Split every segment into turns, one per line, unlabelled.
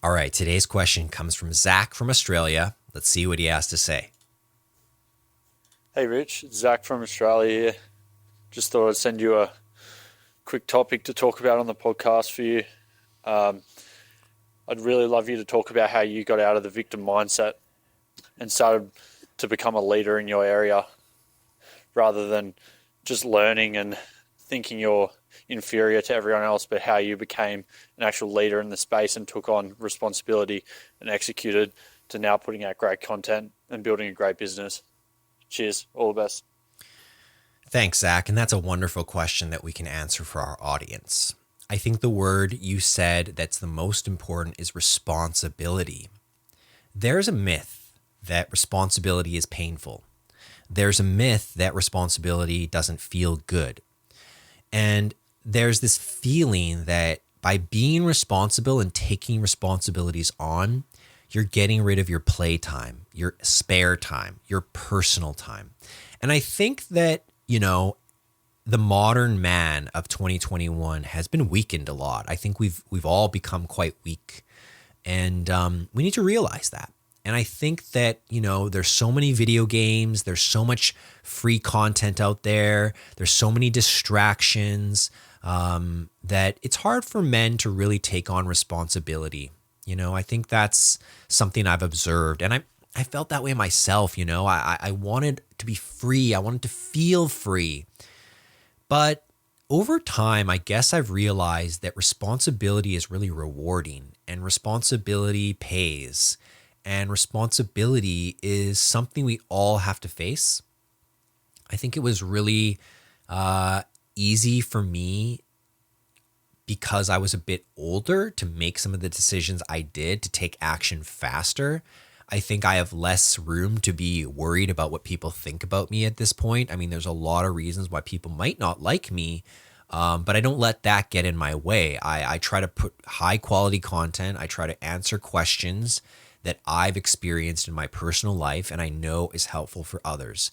All right, today's question comes from Zach from Australia. Let's see what he has to say.
Hey Rich, it's Zach from Australia here. Just thought I'd send you a quick topic to talk about on the podcast for you. Um, I'd really love you to talk about how you got out of the victim mindset and started to become a leader in your area rather than just learning and thinking you're inferior to everyone else, but how you became an actual leader in the space and took on responsibility and executed to now putting out great content and building a great business. Cheers. All the best.
Thanks, Zach. And that's a wonderful question that we can answer for our audience. I think the word you said that's the most important is responsibility. There's a myth that responsibility is painful. There's a myth that responsibility doesn't feel good. And there's this feeling that by being responsible and taking responsibilities on, you're getting rid of your playtime, your spare time, your personal time. And I think that, the modern man of 2021 has been weakened a lot. I think we've all become quite weak, and we need to realize that. And I think that, there's so many video games, there's so much free content out there, there's so many distractions that it's hard for men to really take on responsibility. I think that's something I've observed, and I felt that way myself. I wanted to be free. I wanted to feel free. But over time, I guess I've realized that responsibility is really rewarding, and responsibility pays, and responsibility is something we all have to face. I think it was really easy for me because I was a bit older to make some of the decisions I did to take action faster. I think I have less room to be worried about what people think about me at this point. I mean, there's a lot of reasons why people might not like me, but I don't let that get in my way. I try to put high quality content. I try to answer questions that I've experienced in my personal life and I know is helpful for others.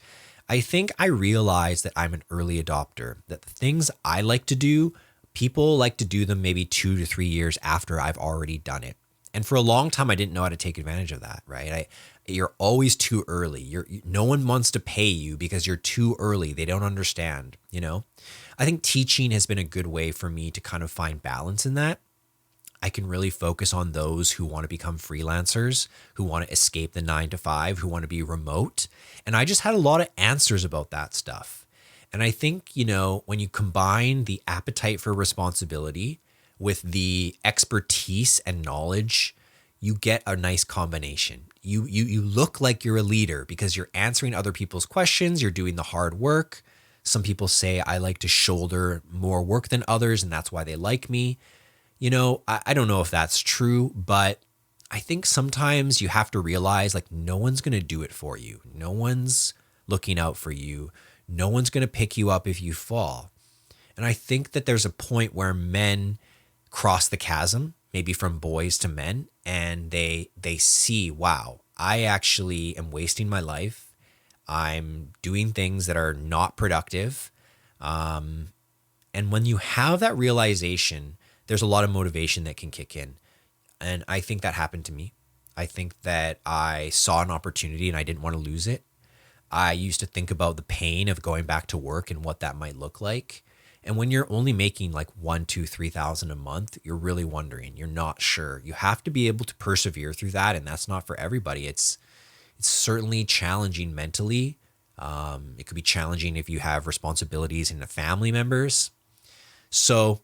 I think I realized that I'm an early adopter, that the things I like to do, people like to do them maybe 2 to 3 years after I've already done it. And for a long time, I didn't know how to take advantage of that, right? You're always too early. No one wants to pay you because you're too early. They don't understand, I think teaching has been a good way for me to kind of find balance in that. I can really focus on those who want to become freelancers, who want to escape the 9 to 5, who want to be remote. And I just had a lot of answers about that stuff. And I think, when you combine the appetite for responsibility with the expertise and knowledge, you get a nice combination. You look like you're a leader because you're answering other people's questions, you're doing the hard work. Some people say I like to shoulder more work than others, and that's why they like me. I don't know if that's true, but I think sometimes you have to realize no one's going to do it for you. No one's looking out for you. No one's going to pick you up if you fall. And I think that there's a point where men cross the chasm, maybe from boys to men, and they see, wow, I actually am wasting my life. I'm doing things that are not productive. And when you have that realization, there's a lot of motivation that can kick in. And I think that happened to me. I think that I saw an opportunity and I didn't want to lose it. I used to think about the pain of going back to work and what that might look like. And when you're only making like 1, 2, 3,000 a month, you're really wondering, you're not sure. You have to be able to persevere through that. And that's not for everybody. It's certainly challenging mentally. It could be challenging if you have responsibilities in the family members. So,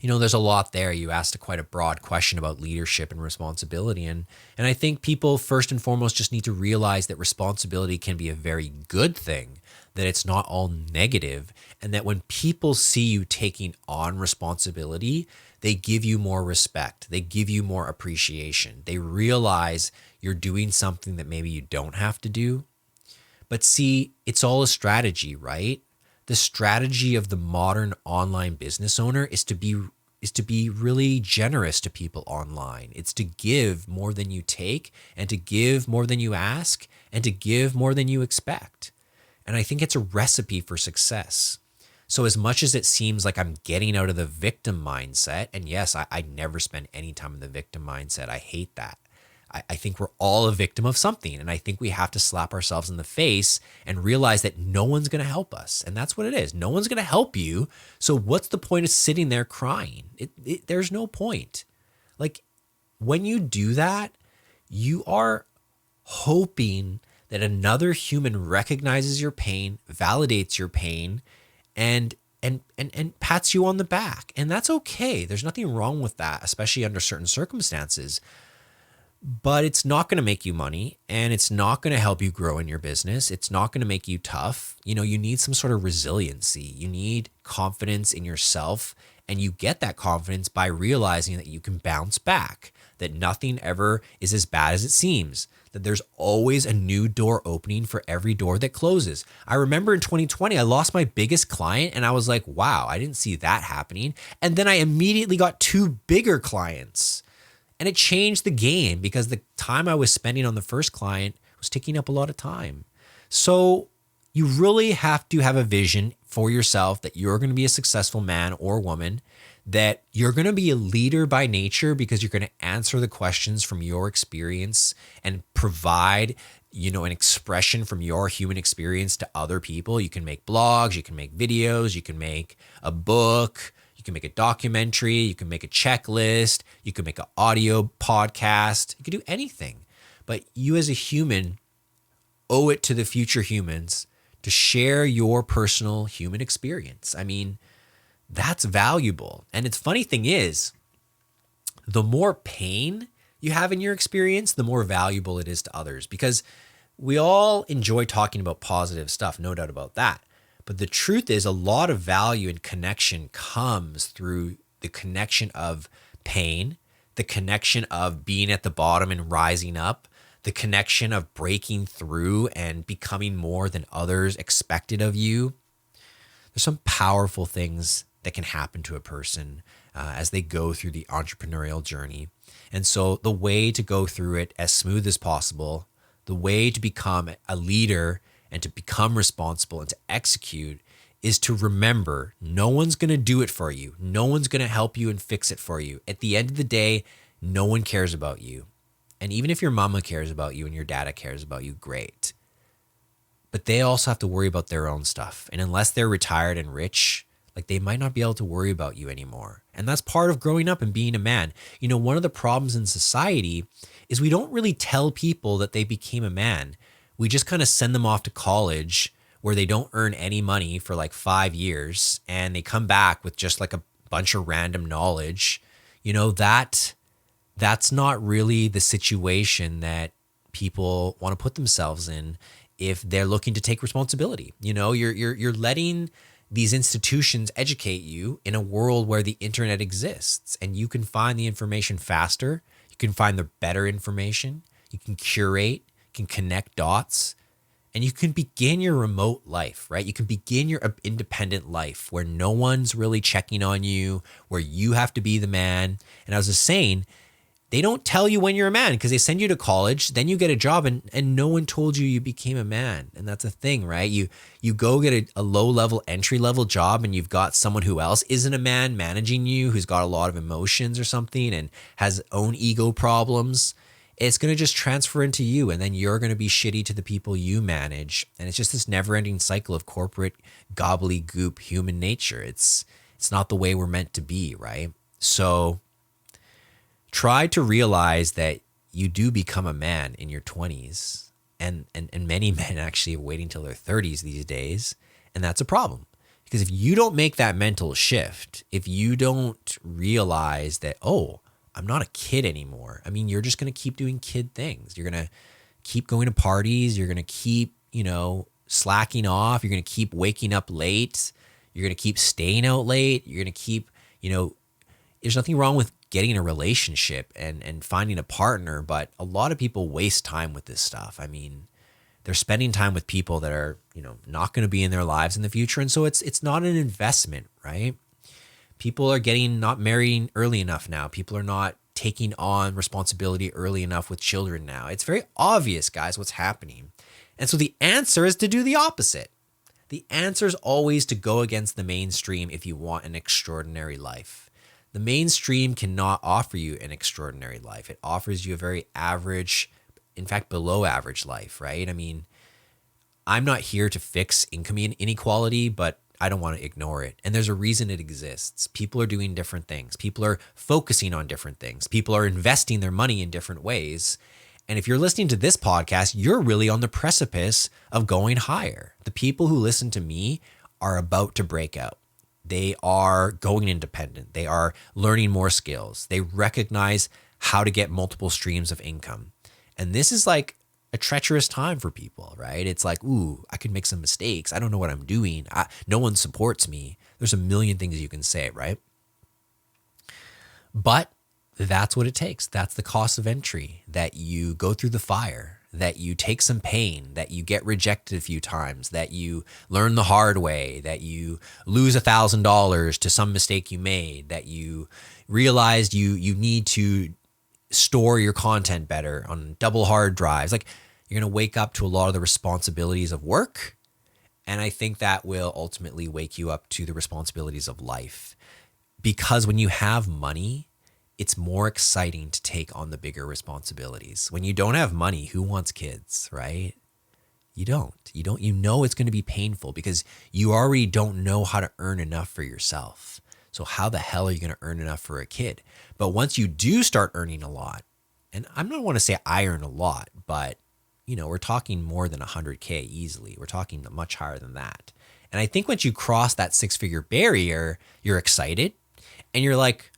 there's a lot there. You asked quite a broad question about leadership and responsibility. And I think people first and foremost just need to realize that responsibility can be a very good thing, that it's not all negative, and that when people see you taking on responsibility, they give you more respect. They give you more appreciation. They realize you're doing something that maybe you don't have to do. But see, it's all a strategy, right? The strategy of the modern online business owner is to be really generous to people online. It's to give more than you take, and to give more than you ask, and to give more than you expect. And I think it's a recipe for success. So as much as it seems like I'm getting out of the victim mindset, and yes, I never spend any time in the victim mindset. I hate that. I think we're all a victim of something. And I think we have to slap ourselves in the face and realize that no one's going to help us. And that's what it is. No one's going to help you. So what's the point of sitting there crying? There's no point. Like when you do that, you are hoping that another human recognizes your pain, validates your pain, and pats you on the back. And that's okay. There's nothing wrong with that, especially under certain circumstances. But it's not going to make you money, and it's not going to help you grow in your business. It's not going to make you tough. You know, you need some sort of resiliency. You need confidence in yourself, and you get that confidence by realizing that you can bounce back, that nothing ever is as bad as it seems, that there's always a new door opening for every door that closes. I remember in 2020, I lost my biggest client, and I was like, wow, I didn't see that happening. And then I immediately got 2 bigger clients. And it changed the game because the time I was spending on the first client was taking up a lot of time. So you really have to have a vision for yourself that you're going to be a successful man or woman, that you're going to be a leader by nature because you're going to answer the questions from your experience and provide, an expression from your human experience to other people. You can make blogs, you can make videos, you can make a book, you can make a documentary, you can make a checklist, you can make an audio podcast, you can do anything. But you as a human owe it to the future humans to share your personal human experience. I mean, that's valuable. And it's funny thing is, the more pain you have in your experience, the more valuable it is to others, because we all enjoy talking about positive stuff, no doubt about that. But the truth is, a lot of value and connection comes through the connection of pain, the connection of being at the bottom and rising up, the connection of breaking through and becoming more than others expected of you. There's some powerful things that can happen to a person as they go through the entrepreneurial journey. And so the way to go through it as smooth as possible, the way to become a leader and to become responsible and to execute is to remember, no one's going to do it for you. No one's going to help you and fix it for you. At the end of the day, no one cares about you. And even if your mama cares about you and your dada cares about you, great. But they also have to worry about their own stuff. And unless they're retired and rich, like they might not be able to worry about you anymore. And that's part of growing up and being a man. One of the problems in society is we don't really tell people that they became a man. We just kind of send them off to college where they don't earn any money for like 5 years, and they come back with just like a bunch of random knowledge. That's not really the situation that people want to put themselves in if they're looking to take responsibility. You're letting these institutions educate you in a world where the internet exists, and you can find the information faster. You can find the better information. You can curate, you can connect dots, and you can begin your remote life, right? You can begin your independent life where no one's really checking on you, where you have to be the man. And I was just saying, they don't tell you when you're a man because they send you to college, then you get a job, and no one told you became a man. And that's a thing, right? You go get a low-level, entry-level job, and you've got someone who else isn't a man managing you, who's got a lot of emotions or something and has own ego problems. It's going to just transfer into you, and then you're going to be shitty to the people you manage. And it's just this never-ending cycle of corporate gobbledygook human nature. It's not the way we're meant to be, right? So try to realize that you do become a man in your 20s, and many men actually are waiting till their 30s these days, and that's a problem. Because if you don't make that mental shift, if you don't realize that, oh, I'm not a kid anymore. I mean, you're just going to keep doing kid things. You're going to keep going to parties. You're going to keep, slacking off. You're going to keep waking up late. You're going to keep staying out late. You're going to keep, there's nothing wrong with getting a relationship and finding a partner, but a lot of people waste time with this stuff. I mean, they're spending time with people that are, not going to be in their lives in the future. And so it's not an investment, right? People are not marrying early enough now. People are not taking on responsibility early enough with children now. It's very obvious, guys, what's happening. And so the answer is to do the opposite. The answer is always to go against the mainstream if you want an extraordinary life. The mainstream cannot offer you an extraordinary life. It offers you a very average, in fact, below average life, right? I mean, I'm not here to fix income inequality, but I don't want to ignore it. And there's a reason it exists. People are doing different things. People are focusing on different things. People are investing their money in different ways. And if you're listening to this podcast, you're really on the precipice of going higher. The people who listen to me are about to break out. They are going independent. They are learning more skills. They recognize how to get multiple streams of income. And this is like a treacherous time for people, right? It's like, ooh, I could make some mistakes. I don't know what I'm doing. No one supports me. There's a million things you can say, right? But that's what it takes. That's the cost of entry, that you go through the fire, that you take some pain, that you get rejected a few times, that you learn the hard way, that you lose $1,000 to some mistake you made, that you realized you need to store your content better on double hard drives. Like, you're going to wake up to a lot of the responsibilities of work. And I think that will ultimately wake you up to the responsibilities of life. Because when you have money, it's more exciting to take on the bigger responsibilities. When you don't have money, who wants kids, right? You don't. You know it's going to be painful because you already don't know how to earn enough for yourself. So how the hell are you going to earn enough for a kid? But once you do start earning a lot, and I don't want to say I earn a lot, but we're talking more than 100K easily. We're talking much higher than that. And I think once you cross that 6-figure barrier, you're excited and you're like,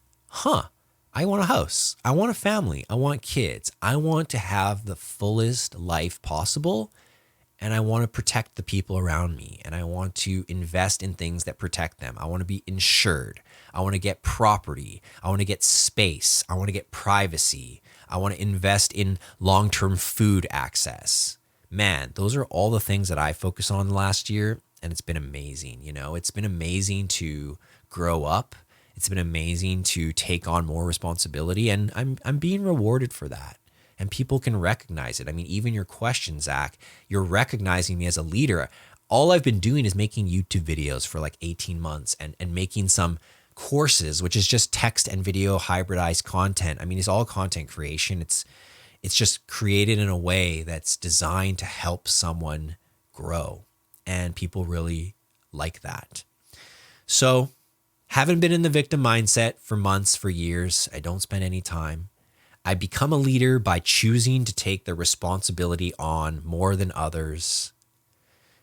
I want a house. I want a family. I want kids. I want to have the fullest life possible. And I want to protect the people around me. And I want to invest in things that protect them. I want to be insured. I want to get property. I want to get space. I want to get privacy. I want to invest in long-term food access. Man, those are all the things that I focus on last year. And it's been amazing. It's been amazing to grow up. It's been amazing to take on more responsibility. And I'm being rewarded for that. And people can recognize it. I mean, even your question, Zach, you're recognizing me as a leader. All I've been doing is making YouTube videos for like 18 months and making some courses, which is just text and video hybridized content. I mean, it's all content creation. It's just created in a way that's designed to help someone grow. And people really like that. So, haven't been in the victim mindset for months, for years. I don't spend any time. I become a leader by choosing to take the responsibility on more than others.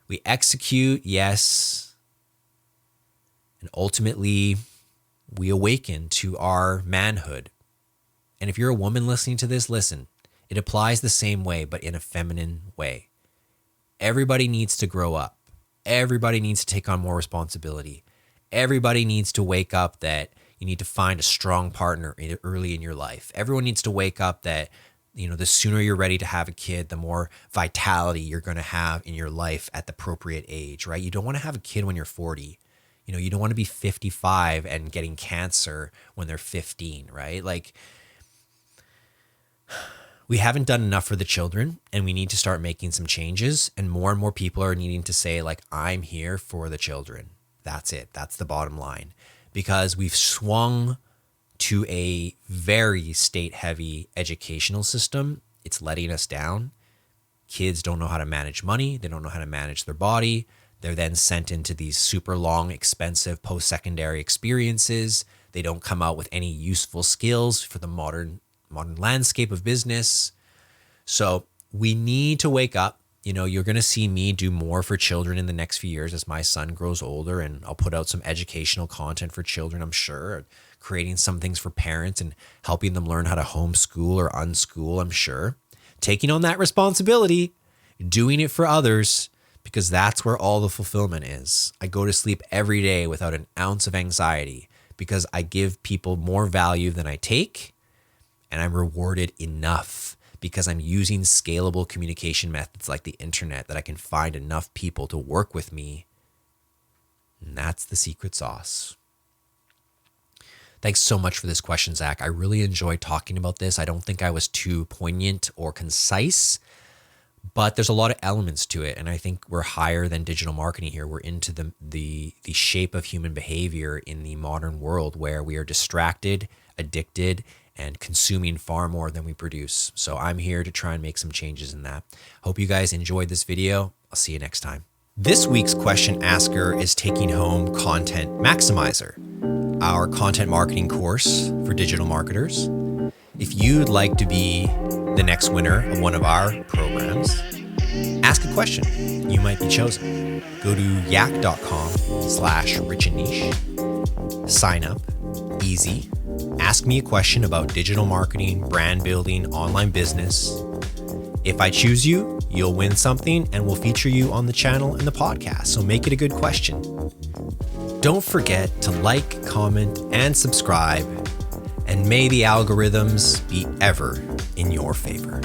We execute, yes. And ultimately, we awaken to our manhood. And if you're a woman listening to this, listen, it applies the same way, but in a feminine way. Everybody needs to grow up. Everybody needs to take on more responsibility. Everybody needs to wake up that you need to find a strong partner early in your life. Everyone needs to wake up that, the sooner you're ready to have a kid, the more vitality you're going to have in your life at the appropriate age, right? You don't want to have a kid when you're 40. You don't want to be 55 and getting cancer when they're 15, right? Like, we haven't done enough for the children and we need to start making some changes. And more people are needing to say, like, I'm here for the children. That's it. That's the bottom line. Because we've swung to a very state-heavy educational system. It's letting us down. Kids don't know how to manage money. They don't know how to manage their body. They're then sent into these super long, expensive post-secondary experiences. They don't come out with any useful skills for the modern landscape of business. So we need to wake up. You're going to see me do more for children in the next few years as my son grows older, and I'll put out some educational content for children, I'm sure, creating some things for parents and helping them learn how to homeschool or unschool, I'm sure. Taking on that responsibility, doing it for others, because that's where all the fulfillment is. I go to sleep every day without an ounce of anxiety because I give people more value than I take, and I'm rewarded enough because I'm using scalable communication methods like the internet that I can find enough people to work with me. And that's the secret sauce. Thanks so much for this question, Zach. I really enjoyed talking about this. I don't think I was too poignant or concise, But there's a lot of elements to it, and I think we're higher than digital marketing here. We're into the shape of human behavior in the modern world where we are distracted, addicted, and consuming far more than we produce. So I'm here to try and make some changes in that. Hope you guys enjoyed this video. I'll see you next time. This week's question asker is taking home Content Maximizer, our content marketing course for digital marketers. If you'd like to be the next winner of one of our programs, ask a question. You might be chosen. Go to yak.com/Rich+Niche. Sign up. Easy. Ask me a question about digital marketing, brand building, online business. If I choose you, you'll win something and we'll feature you on the channel and the podcast. So make it a good question. Don't forget to like, comment, and subscribe. And may the algorithms be ever in your favor.